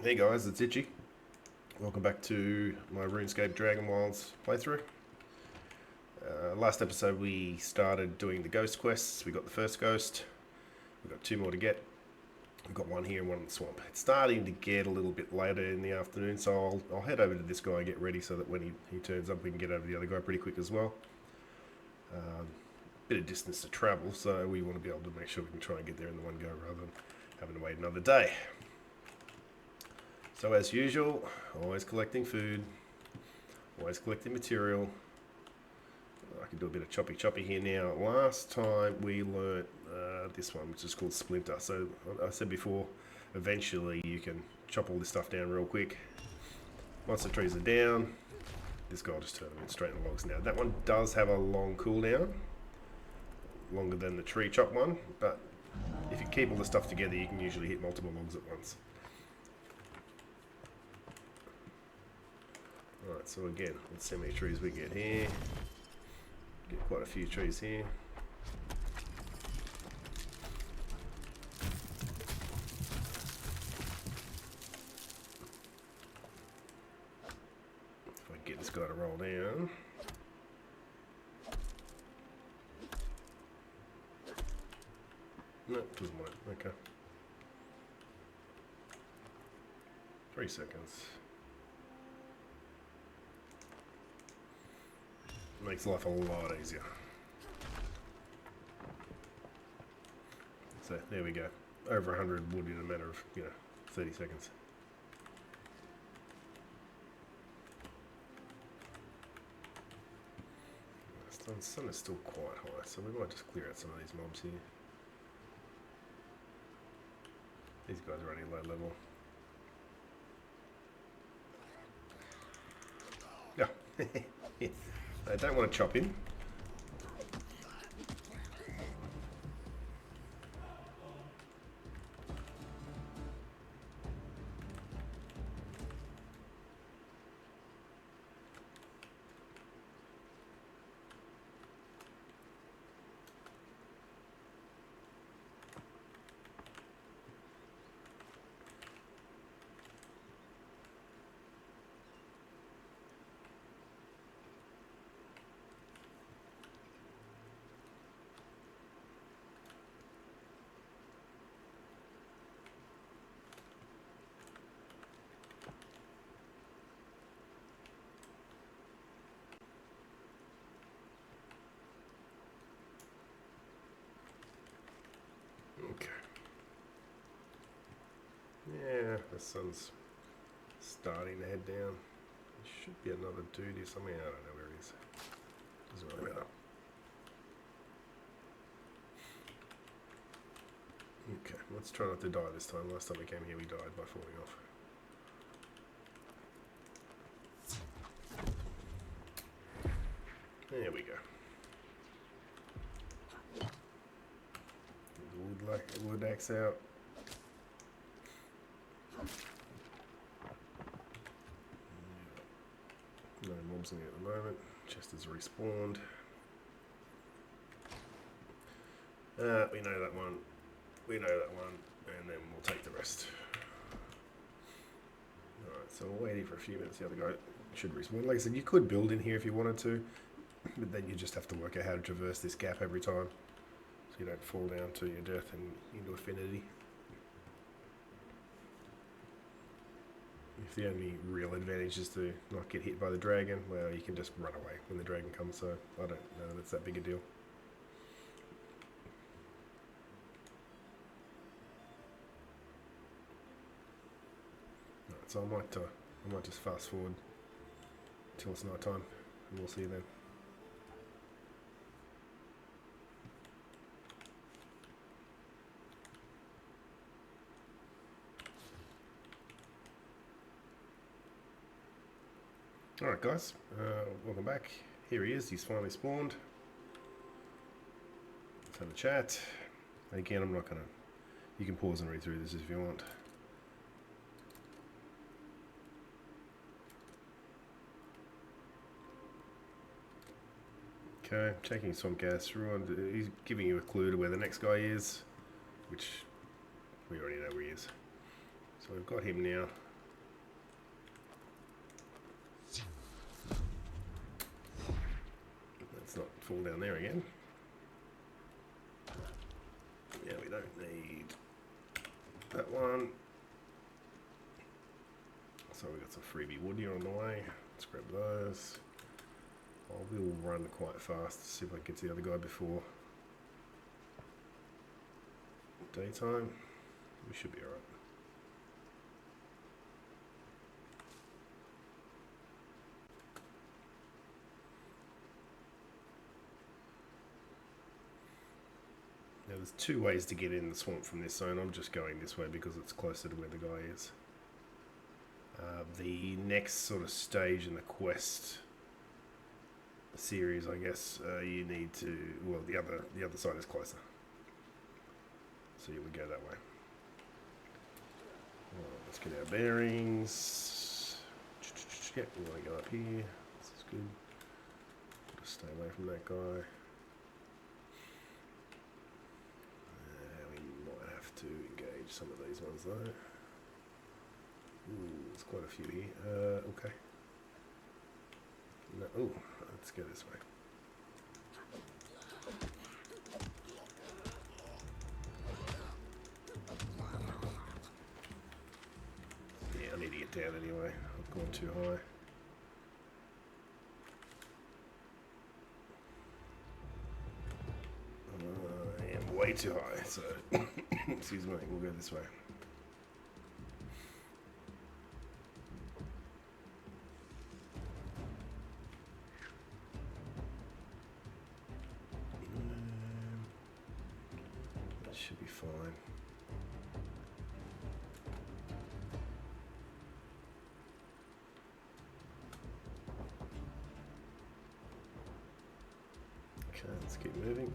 Hey guys, it's Itchy. Welcome back to my Runescape Dragonwilds playthrough. Last episode we started doing the ghost quests. We got the first ghost. We've got two more to get. We've got one here and one in the swamp. It's starting to get a little bit later in the afternoon, so I'll head over to this guy and get ready so that when he turns up we can get over to the other guy pretty quick as well. Bit of distance to travel, so we want to be able to make sure we can try and get there in the one go rather than having to wait another day. So as usual, always collecting food, always collecting material. I can do a bit of choppy here now. Last time we learnt this one, which is called Splinter. So I said before, eventually you can chop all this stuff down real quick. Once the trees are down, this guy will just turn them in straight in the logs. Now that one does have a long cooldown, longer than the tree chop one, but if you keep all the stuff together you can usually hit multiple logs at once. Alright, so again, let's see how many trees we get here. Get quite a few trees here. If I can get this guy to roll down. No, doesn't work. Okay. 3 seconds. Makes life a lot easier. So there we go. Over 100 wood in a matter of, 30 seconds. The sun is still quite high, so we might just clear out some of these mobs here. These guys are only low level. Yeah. I don't want to chop in. Okay. Yeah, the sun's starting to head down. There should be another dude here somewhere. I don't know where he is. Doesn't really matter. Okay, let's try not to die this time. Last time we came here we died by falling off. There we go. Wood axe out. No mobs in here at the moment. Chest is respawned. We know that one. We know that one. And then we'll take the rest. Alright, so we're waiting for a few minutes. The other guy should respawn. Like I said, you could build in here if you wanted to. But then you just have to work out how to traverse this gap every time. So you don't fall down to your death and into infinity. If the only real advantage is to not get hit by the dragon, well, you can just run away when the dragon comes, so I don't know that's that big a deal. Right, so I might just fast forward until it's night time, and we'll see you then. Alright guys, welcome back. Here he is, he's finally spawned. Let's have a chat. Again, I'm not gonna... You can pause and read through this if you want. Okay, checking swamp gas. He's giving you a clue to where the next guy is, which we already know where he is. So we've got him now. down there again. Yeah, we don't need that one. So we got some freebie wood here on the way. Let's grab those. I will run quite fast to see if I can get to the other guy before daytime. We should be alright. Now there's two ways to get in the swamp from this zone. I'm just going this way because it's closer to where the guy is. The next sort of stage in the quest series, I guess, you need to, well, the other side is closer. So you would go that way. Right, let's get our bearings. Yep, we want to go up here. This is good. Just stay away from that guy. We might have to engage some of these ones though. Ooh, there's quite a few here. Okay. No, ooh, let's go this way. Yeah, I need to get down anyway. I've gone too high. I am way too high, so excuse me, we'll go this way. That should be fine. Okay, let's keep moving.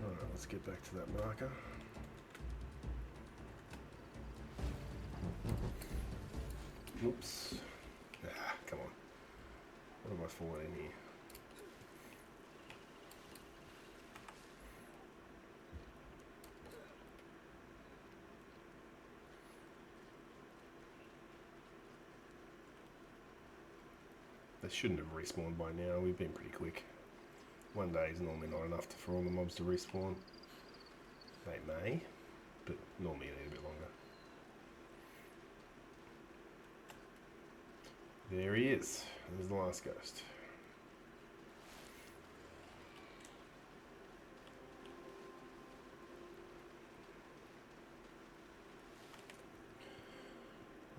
Alright, let's get back to that marker. Oops. Ah, come on. What am I falling in here? They shouldn't have respawned by now. We've been pretty quick. One day is normally not enough for all the mobs to respawn. They may, but normally you need a bit longer. There he is. There's the last ghost.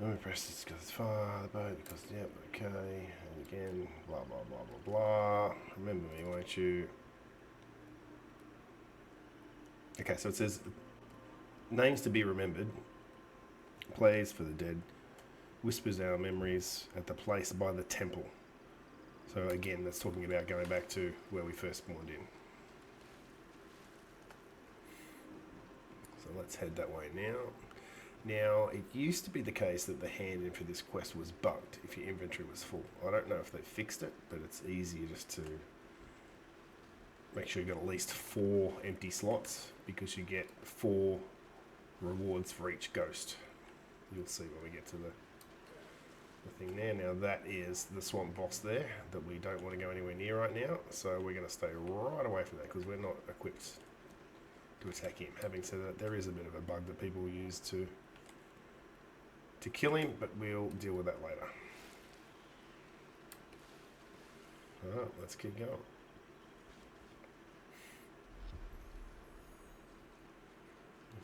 Let me press this because it's far, the boat, because, yep, okay, and again, blah, blah, blah, blah, blah. Remember me, won't you? Okay, so it says, names to be remembered, plays for the dead, whispers our memories at the place by the temple. So again, that's talking about going back to where we first spawned in. So let's head that way now. Now, it used to be the case that the hand-in for this quest was bugged if your inventory was full. I don't know if they fixed it, but it's easier just to make sure you've got at least 4 empty slots because you get 4 rewards for each ghost. You'll see when we get to the thing there. Now that is the swamp boss there that we don't want to go anywhere near right now, so we're going to stay right away from that because we're not equipped to attack him. Having said that, there is a bit of a bug that people use to kill him, but we'll deal with that later. Alright, let's keep going.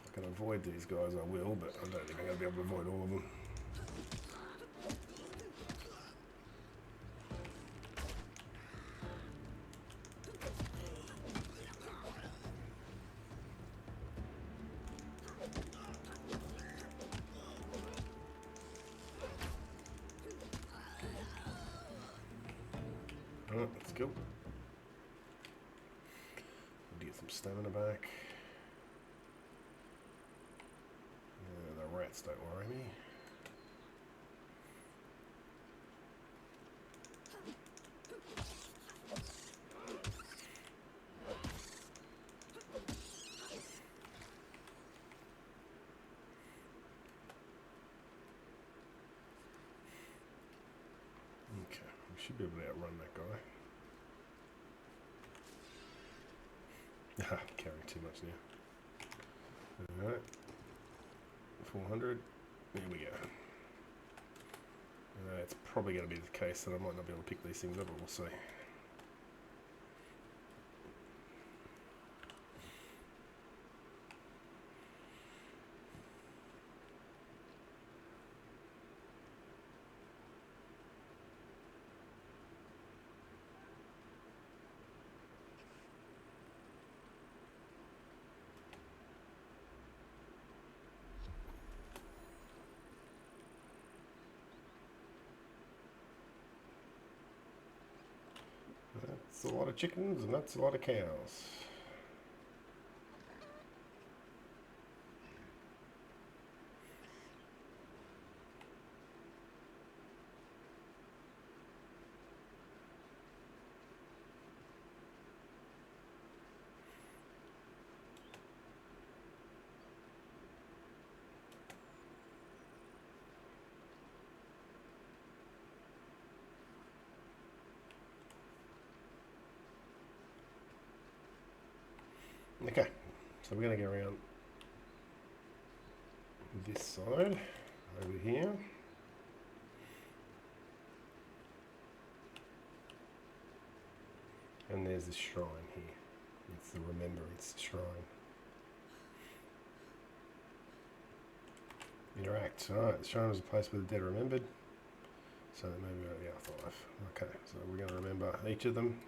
If I can avoid these guys, I will, but I don't think I'm going to be able to avoid all of them. Alright, let's go. Get some stamina back. The rats don't worry me. Should be able to outrun that guy. Carrying too much now. Alright. 400. There we go. It's probably going to be the case that I might not be able to pick these things up, but we'll see. That's a lot of chickens and that's a lot of cows. Okay, so we're going to go around this side over here. And there's the shrine here. It's the Remembrance Shrine. Interact. Alright, the shrine is a place where the dead are remembered. So maybe we're at the afterlife. Okay, so we're going to remember each of them.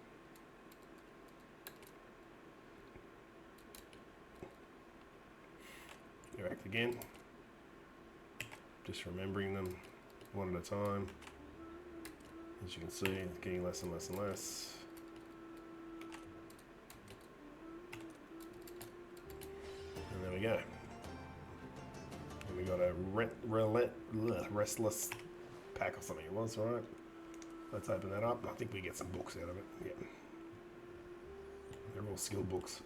Interact again. Just remembering them one at a time. As you can see, it's getting less and less and less. And there we go. And we got a restless pack or something it was, right? Let's open that up. I think we get some books out of it. Yeah. They're all skill books.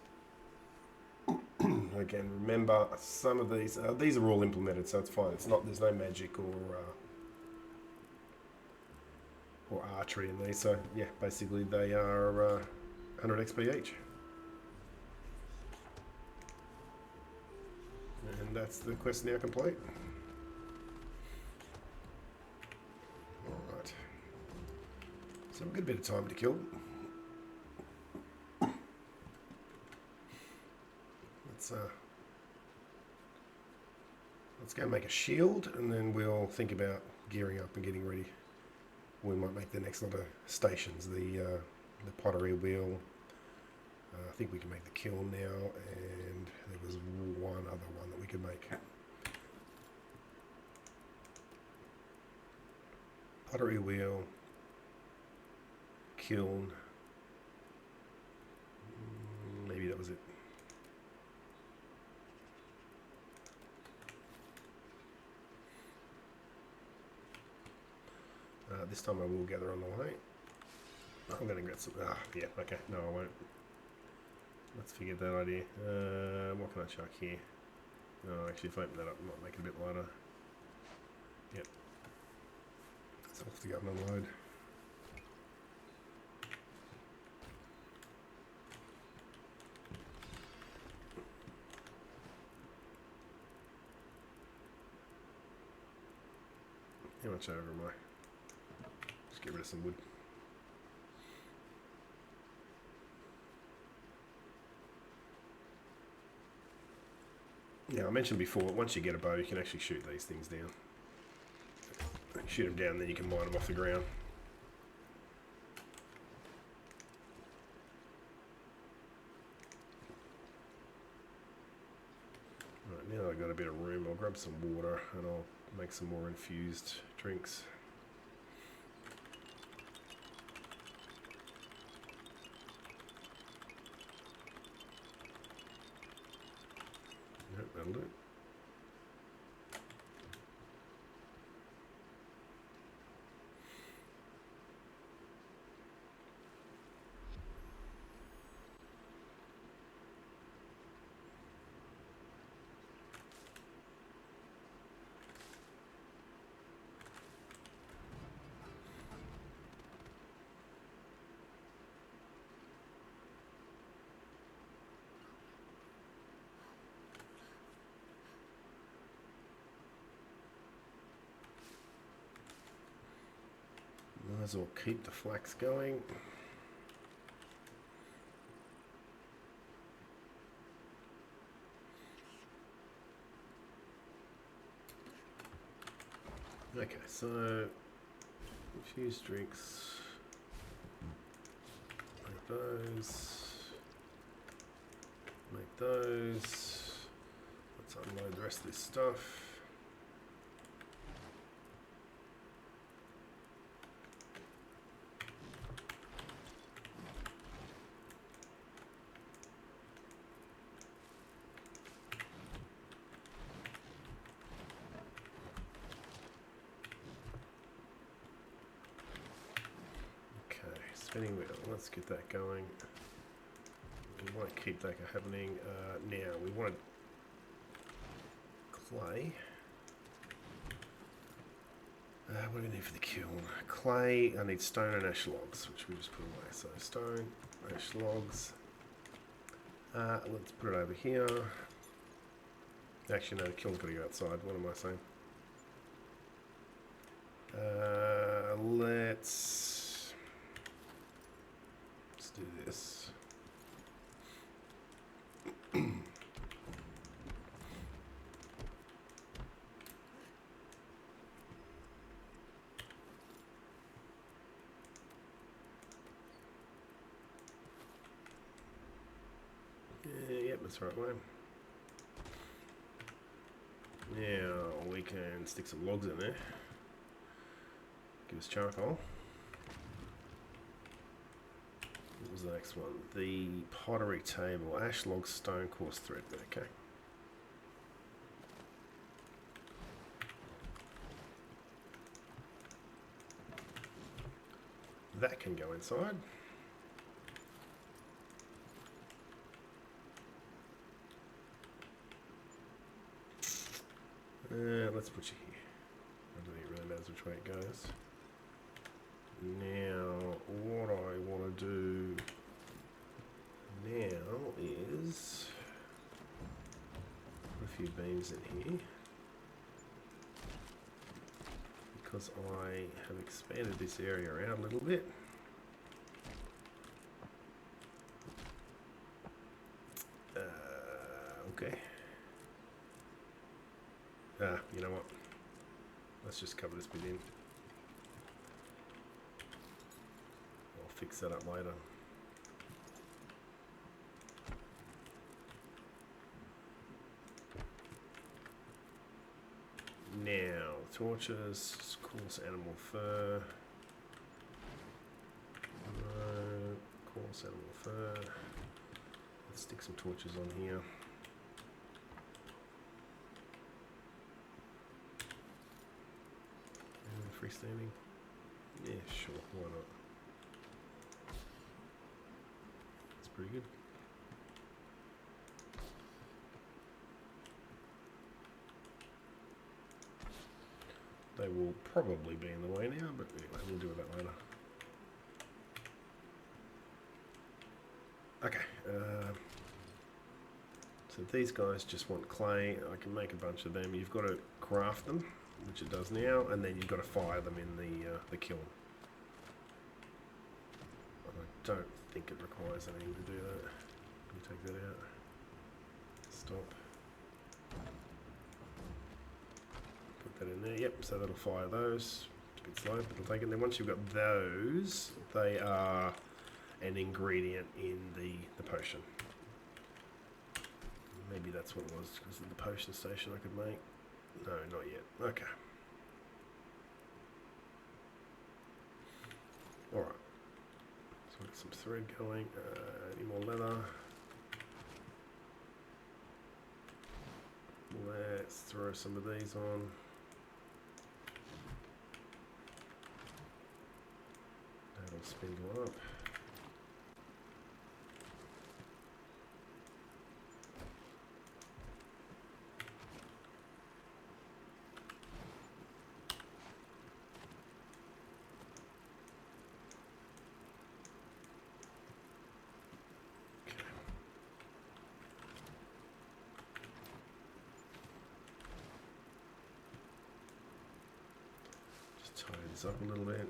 Again, remember some of these are all implemented, so it's fine. It's not, there's no magic or archery in these. So yeah, basically they are 100 XP each. And that's the quest now complete. Alright. So we've got a bit of time to kill. Let's go make a shield, and then we'll think about gearing up and getting ready. We might make the next lot of stations. The pottery wheel. I think we can make the kiln now, and there was one other one that we could make. Pottery wheel, kiln. Maybe that was it. This time I will gather on the way. I'm going to get some... yeah, okay. No, I won't. Let's forget that idea. What can I chuck here? No, actually, if I open that up, I might make it a bit lighter. Yep. So I'll have to go and unload. How much over am I? Just get rid of some wood. Yeah, I mentioned before, once you get a bow, you can actually shoot these things down. Shoot them down, then you can mine them off the ground. Right, now that I've got a bit of room, I'll grab some water and I'll make some more infused drinks. Yep, that'll do. Might as well keep the flax going. Okay, so infused drinks, make those, make those. Let's unload the rest of this stuff. Spinning wheel, let's get that going. We want to keep that happening. Now we want clay. What do we need for the kiln? Clay, I need stone and ash logs, which we just put away. So stone, ash logs. Let's put it over here. Actually no, the kiln's got to go outside. What am I saying? Let's do this. Yep, that's the right way. Now we can stick some logs in there. Give us charcoal. What was the next one? The pottery table. Ash, logs, stone, coarse thread. Okay. That can go inside. Let's put you here. I don't think it really matters which way it goes. Now, what I want to do now is put a few beams in here, because I have expanded this area out a little bit. Okay. You know what? Let's just cover this bit in. I'll fix that up later. Now, torches, coarse animal fur. No, coarse animal fur. Let's stick some torches on here. Freestanding? Yeah, sure, why not? That's pretty good. They will probably be in the way now, but anyway, we'll deal with that later. Okay, so these guys just want clay. I can make a bunch of them. You've got to craft them, which it does now, and then you've got to fire them in the kiln. I don't think it requires anything to do that. Can you take that out? Stop. Put that in there. Yep, so that'll fire those. It's a bit slow, but it'll take it. And then once you've got those, they are an ingredient in the potion. Maybe that's what it was, because of the potion station I could make. No, not yet. Okay. Alright. So we've got some thread going. Any more leather? Let's throw some of these on. That'll spindle up. Tie this up a little bit.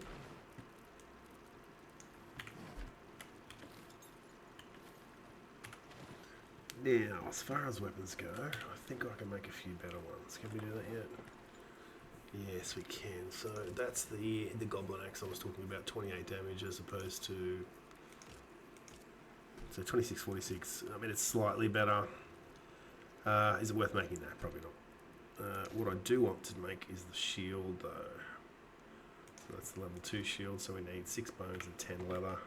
Now, as far as weapons go, I think I can make a few better ones. Can we do that yet? Yes, we can. So that's the Goblin Axe I was talking about, 28 damage as opposed to... So 26, 46. I mean, it's slightly better. Is it worth making that? Probably not. What I do want to make is the shield, though. So that's the level 2 shield, so we need 6 bones and 10 leather.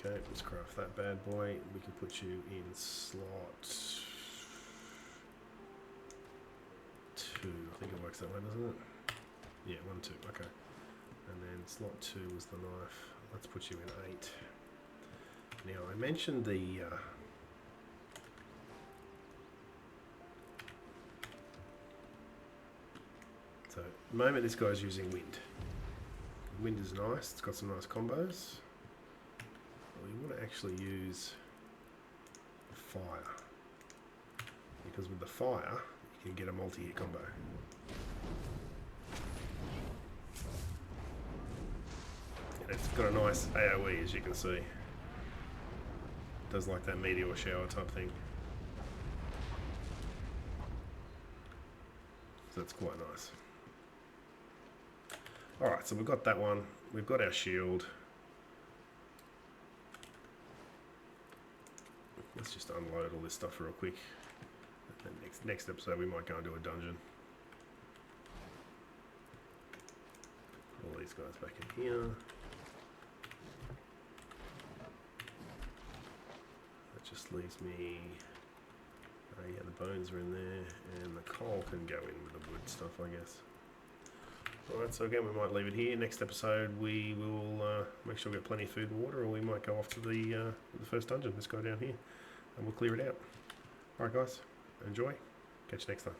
Okay, let's craft that bad boy. We can put you in slot 2. I think it works that way, doesn't it? Yeah, 1, 2. Okay. And then slot 2 was the knife. Let's put you in 8. Now, I mentioned the... So, at the moment this guy's using wind. Wind is nice. It's got some nice combos. We want to actually use fire, because with the fire you can get a multi-hit combo. And it's got a nice AoE, as you can see. It does like that meteor shower type thing. So that's quite nice. Alright, so we've got that one. We've got our shield. Let's just unload all this stuff real quick. And next episode we might go into a dungeon. All these guys back in here. That just leaves me... yeah, the bones are in there, and the coal can go in with the wood stuff, I guess. Alright, so again, we might leave it here. Next episode we will make sure we get plenty of food and water, or we might go off to the first dungeon. Let's go down here and we'll clear it out. Alright guys, enjoy. Catch you next time.